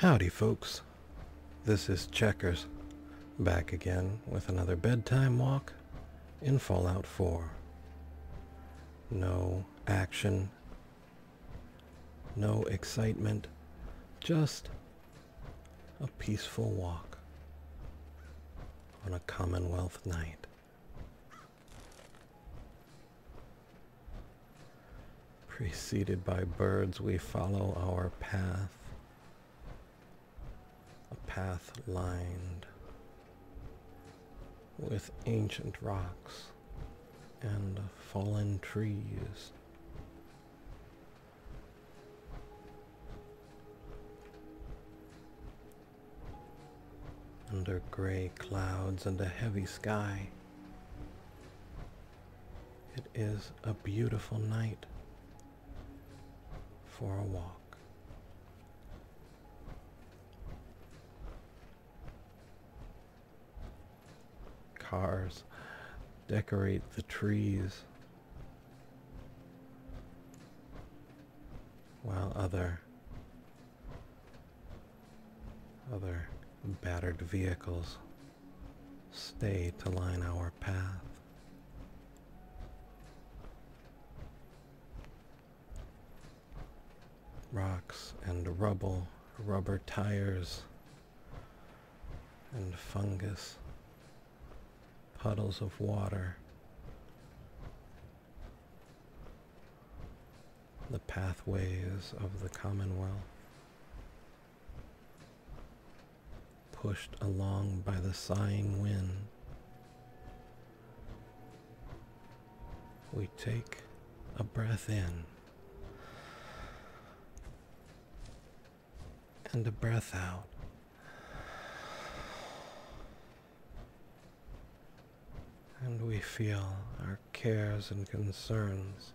Howdy folks, this is Checkers, back again with another bedtime walk in Fallout 4. No action, no excitement, just a peaceful walk on a Commonwealth night. Preceded by birds, we follow our path. A path lined with ancient rocks and fallen trees. Under gray clouds and a heavy sky, it is a beautiful night for a walk. Cars decorate the trees, while other battered vehicles stay to line our path. Rocks and rubble, rubber tires and fungus, puddles of water. The pathways of the Commonwealth, pushed along by the sighing wind. We take a breath in and a breath out. And we feel our cares and concerns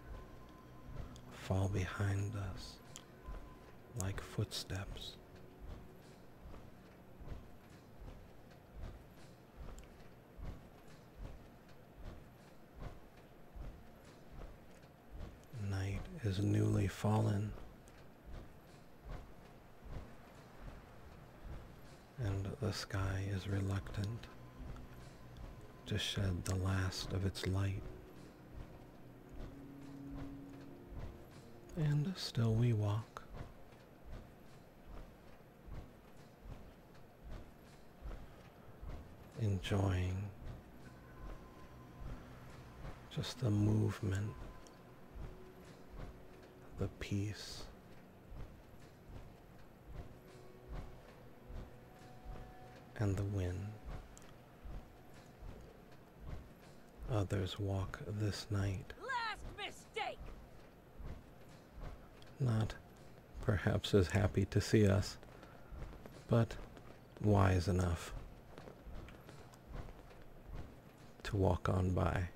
fall behind us like footsteps. Night is newly fallen, and the sky is reluctant to shed the last of its light. And still we walk, enjoying just the movement, the peace, and the wind. Others walk this night. Last mistake! Not perhaps as happy to see us, but wise enough to walk on by.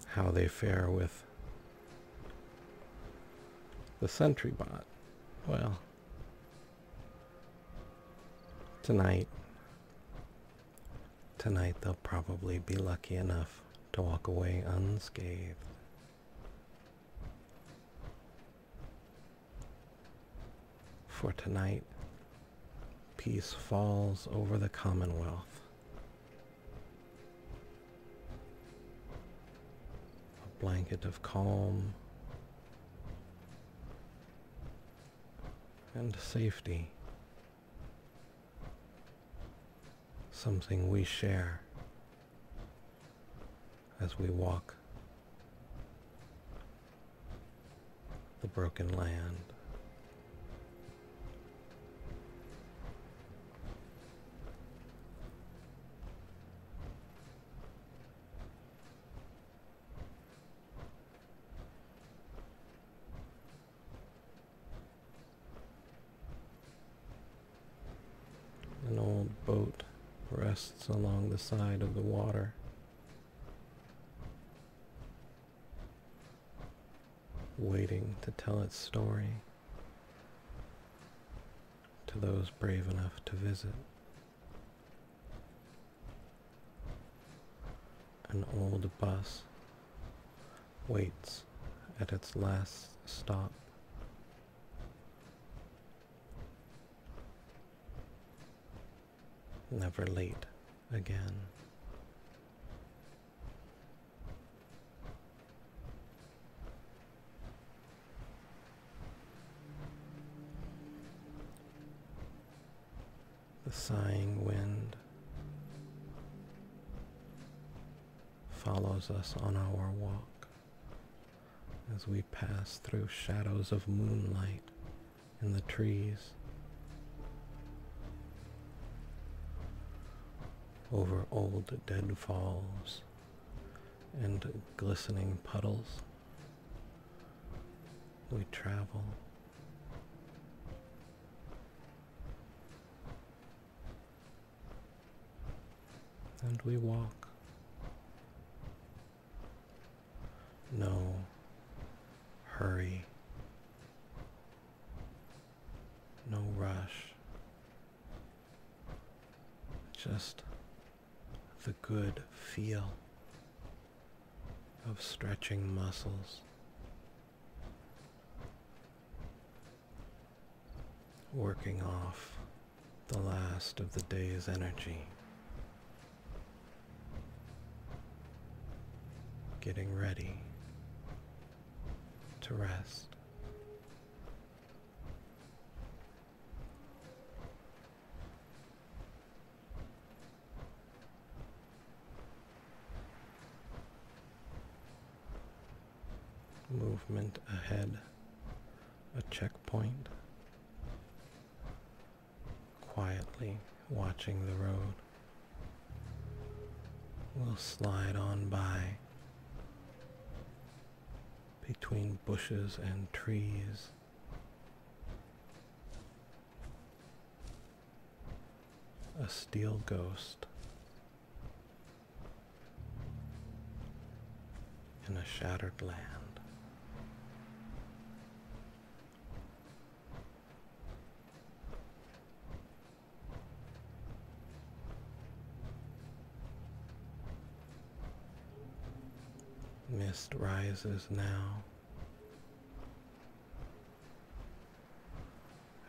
How they fare with the sentry bot. Well, tonight they'll probably be lucky enough to walk away unscathed. For tonight, peace falls over the Commonwealth. A blanket of calm and safety. Something we share as we walk the broken land. An old boat rests along the side of the water, waiting to tell its story to those brave enough to visit. An old bus waits at its last stop. Never late again. The sighing wind follows us on our walk as we pass through shadows of moonlight in the trees, over old deadfalls and glistening puddles. We travel. And we walk. No hurry, no rush, just the good feel of stretching muscles, working off the last of the day's energy, getting ready to rest. Movement ahead, a checkpoint, quietly watching the road. We'll slide on by between bushes and trees. A steel ghost in a shattered land. Mist rises now,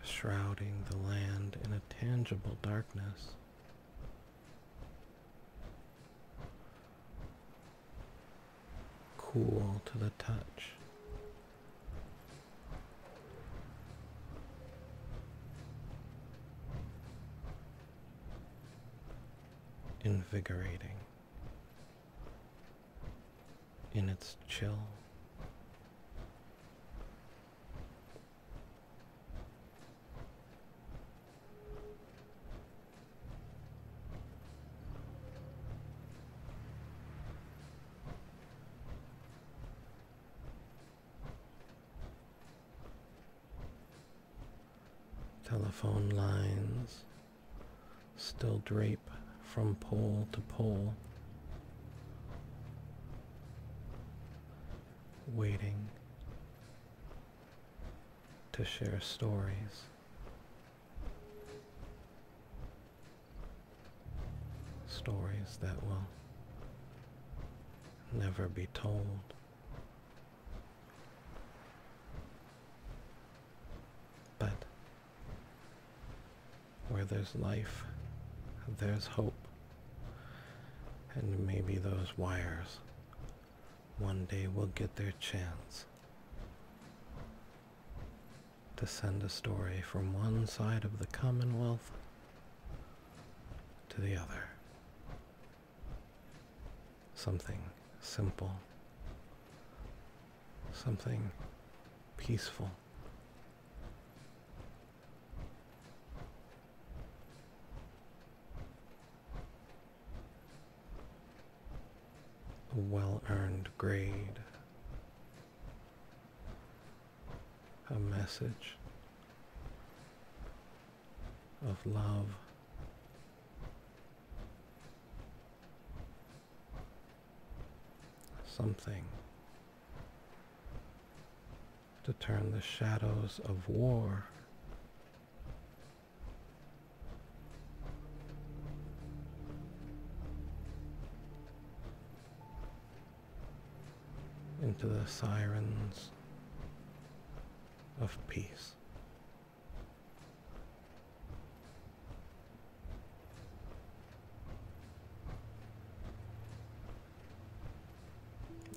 shrouding the land in a tangible darkness. Cool to the touch. Invigorating in its chill. Telephone lines still drape from pole to pole, waiting to share stories. Stories that will never be told. But where there's life, there's hope. And maybe those wires one day will get their chance to send a story from one side of the Commonwealth to the other. Something simple, something peaceful. A well-earned grade, a message of love, something to turn the shadows of war into the sirens of peace.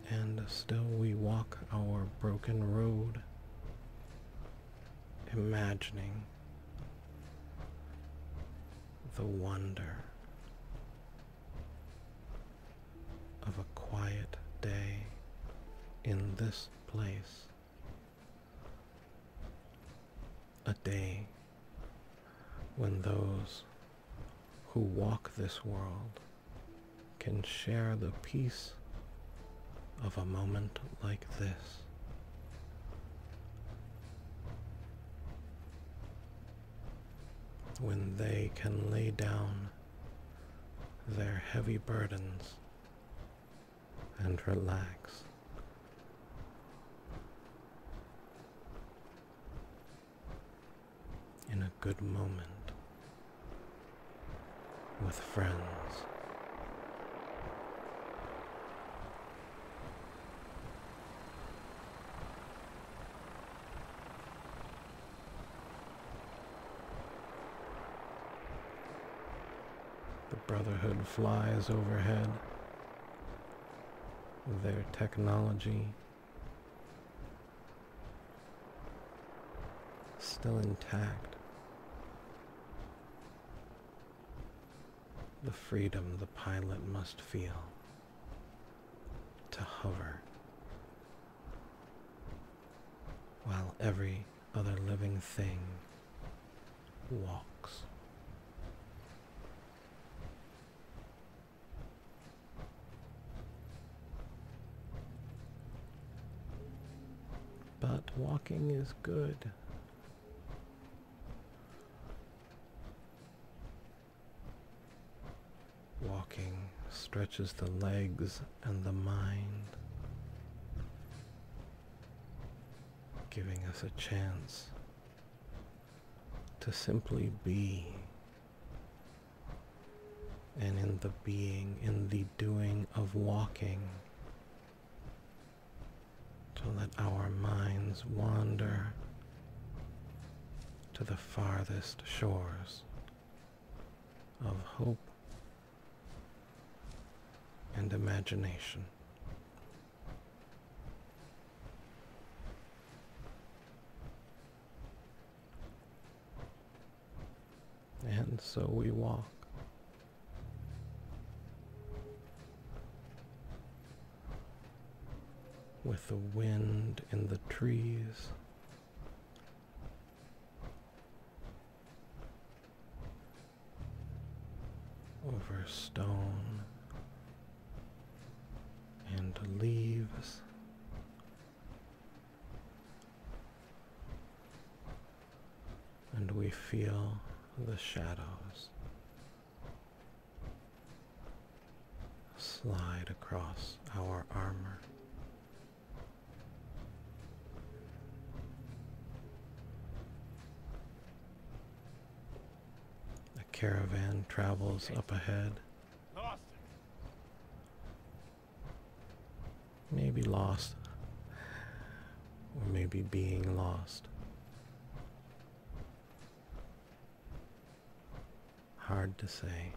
And still we walk our broken road, imagining the wonder of a quiet day in this place. A day when those who walk this world can share the peace of a moment like this. When they can lay down their heavy burdens and relax. In a good moment with friends. The Brotherhood flies overhead, their technology still intact. The freedom the pilot must feel to hover while every other living thing walks. But walking is good. Walking stretches the legs and the mind, giving us a chance to simply be, and in the being, in the doing of walking, to let our minds wander to the farthest shores of hope and imagination. And so we walk. With the wind in the trees, over stone and leaves, and we feel the shadows slide across our armor. A caravan travels up ahead. Maybe lost, or maybe being lost. Hard to say.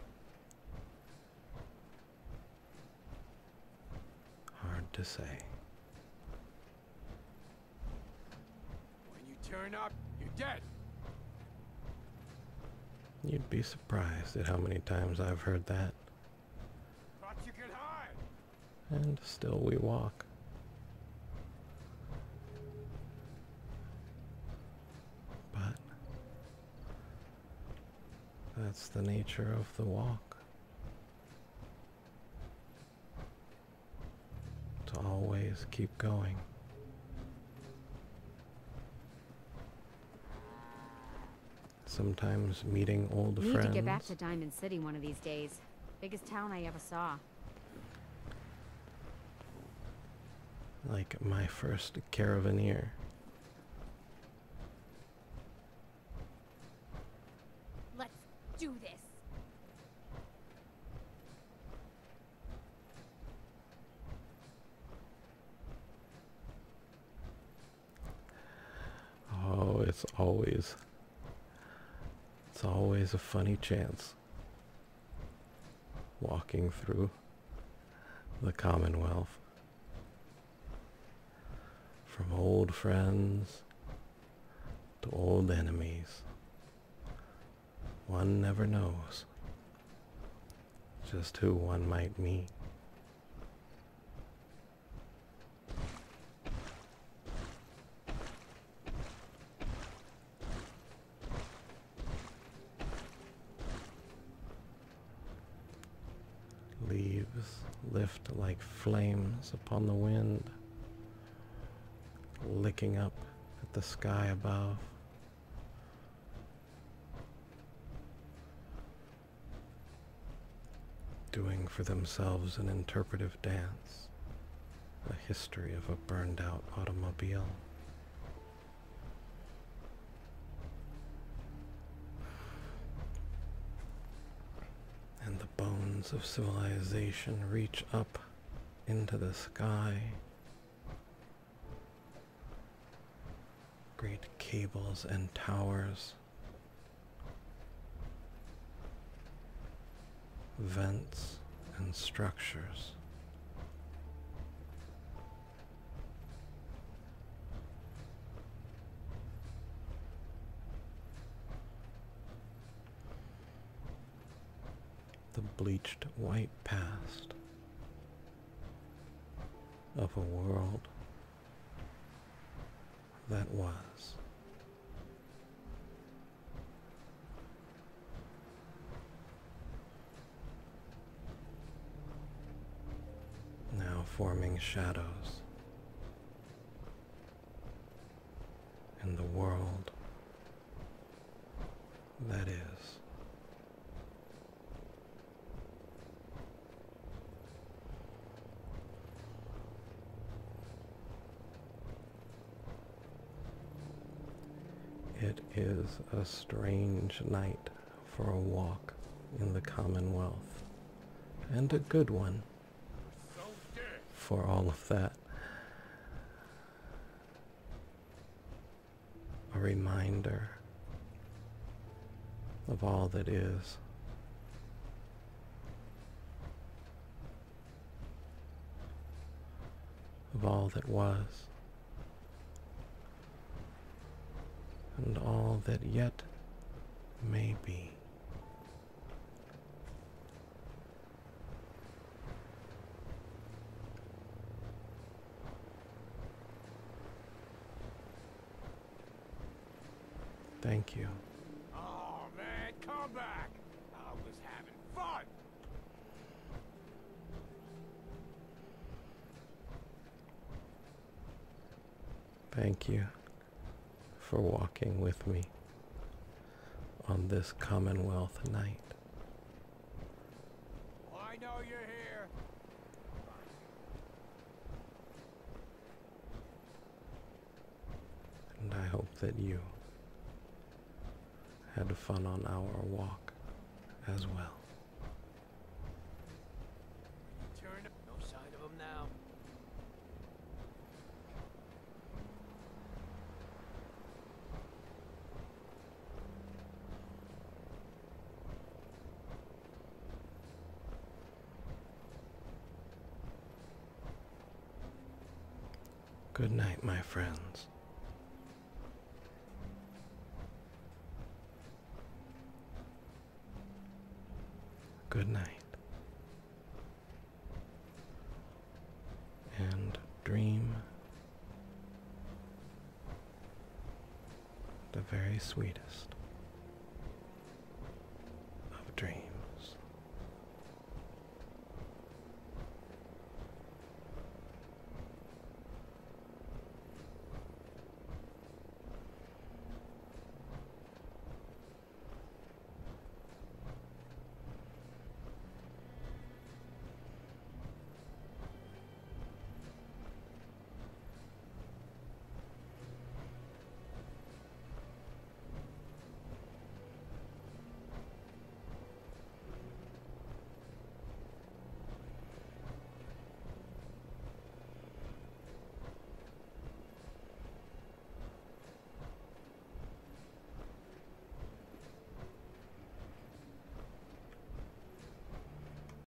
Hard to say. When you turn up, you're dead. You'd be surprised at how many times I've heard that. Thought you could hide. And still we walk. But that's the nature of the walk. To always keep going. Sometimes meeting old friends. Need to get back to Diamond City one of these days. Biggest town I ever saw. Like my first caravaneer. Let's do this. It's always a funny chance walking through the Commonwealth. From old friends to old enemies. One never knows just who one might meet. Leaves lift like flames upon the wind, licking up at the sky above. Doing for themselves an interpretive dance, a history of a burned out automobile. And the bones of civilization reach up into the sky. Great cables and towers, vents and structures. The bleached white past of a world that was. Now forming shadows in the world that is. It is a strange night for a walk in the Commonwealth, and a good one for all of that. A reminder of all that is. Of all that was. And all that yet may be. Thank you. Oh man, come back! I was having fun! Thank you for walking with me on this Commonwealth night. I know you're here. And I hope that you had fun on our walk as well. Turn up. No sign of him now. Good night, my friends. Good night. And dream the very sweetest.